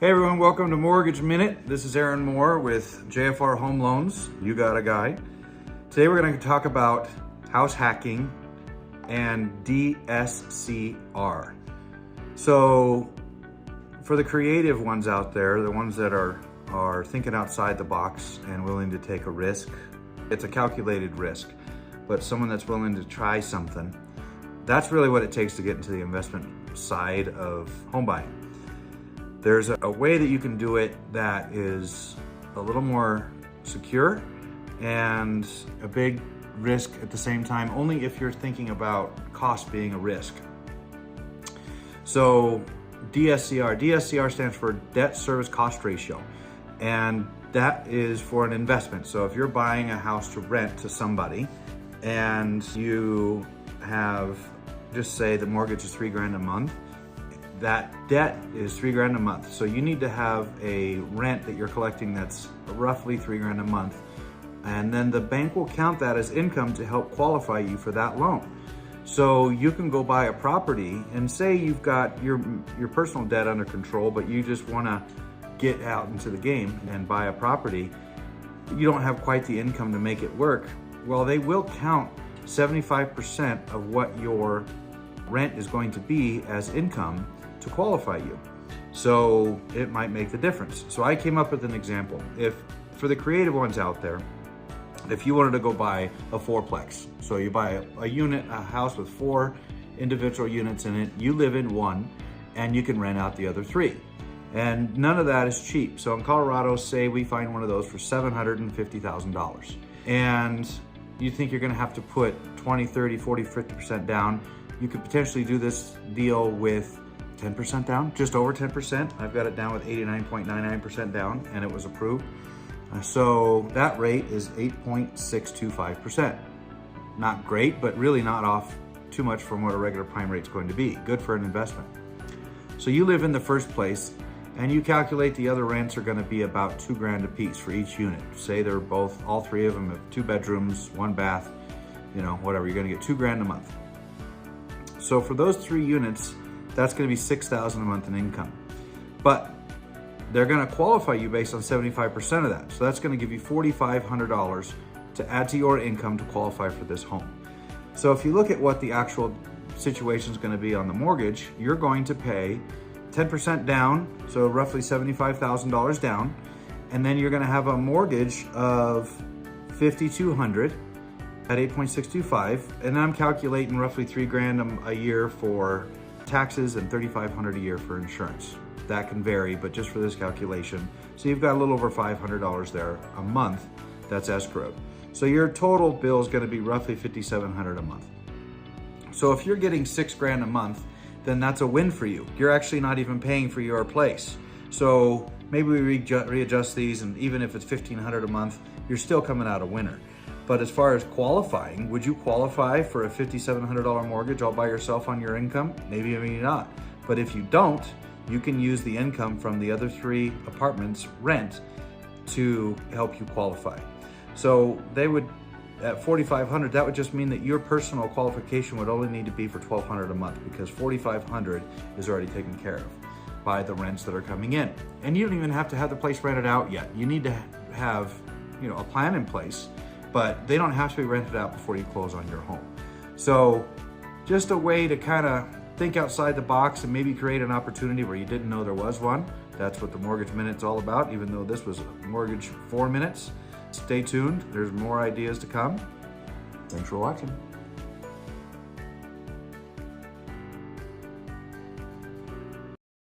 Hey everyone, welcome to Mortgage Minute. This is Aaron Moore with JFR Home Loans. You got a guy. Today we're going to talk about house hacking and DSCR. So for the creative ones out there, the ones that are thinking outside the box and willing to take a risk, it's a calculated risk, but someone that's willing to try something, that's really what it takes to get into the investment side of home buying. There's a way that you can do it that is a little more secure and a big risk at the same time, only if you're thinking about cost being a risk. So DSCR stands for debt service cost ratio, and that is for an investment. So if you're buying a house to rent to somebody and you have, just say the mortgage is $3,000 a month, that debt is $3,000 a month. So you need to have a rent that you're collecting that's roughly $3,000 a month. And then the bank will count that as income to help qualify you for that loan. So you can go buy a property and say you've got your personal debt under control, but you just wanna get out into the game and buy a property. You don't have quite the income to make it work. Well, they will count 75% of what your rent is going to be as income to qualify you. So it might make the difference. So I came up with an example. If for the creative ones out there, if you wanted to go buy a fourplex, so you buy a house with 4 individual units in it, you live in one and you can rent out the other 3. And none of that is cheap. So in Colorado, say we find one of those for $750,000. And you think you're gonna have to put 20, 30, 40, 50% down. You could potentially do this deal with 10% down, just over 10%. I've got it down with 89.99% down and it was approved. So that rate is 8.625%. Not great, but really not off too much from what a regular prime rate is going to be. Good for an investment. So you live in the first place and you calculate the other rents are gonna be about $2,000 a piece for each unit. Say they're all 3 of them have 2 bedrooms, 1 bath, whatever, you're gonna get $2,000 a month. So for those 3 units, that's gonna be $6,000 a month in income. But they're gonna qualify you based on 75% of that. So that's gonna give you $4,500 to add to your income to qualify for this home. So if you look at what the actual situation is gonna be on the mortgage, you're going to pay 10% down, so roughly $75,000 down, and then you're gonna have a mortgage of $5,200 at 8.625, and I'm calculating roughly $3,000 a year for taxes and $3,500 a year for insurance. That can vary, but just for this calculation. So you've got a little over $500 there a month that's escrowed. So your total bill is gonna be roughly $5,700 a month. So if you're getting $6,000 a month, then that's a win for you. You're actually not even paying for your place. So maybe we readjust these, and even if it's $1,500 a month, you're still coming out a winner. But as far as qualifying, would you qualify for a $5,700 mortgage all by yourself on your income? Maybe not. But if you don't, you can use the income from the other 3 apartments rent to help you qualify. So they would, at $4,500, that would just mean that your personal qualification would only need to be for $1,200 a month, because $4,500 is already taken care of by the rents that are coming in. And you don't even have to have the place rented out yet. You need to have, a plan in place, but they don't have to be rented out before you close on your home. So just a way to kind of think outside the box and maybe create an opportunity where you didn't know there was one. That's what the Mortgage Minute's all about, even though this was Mortgage 4 minutes. Stay tuned, there's more ideas to come. Thanks for watching.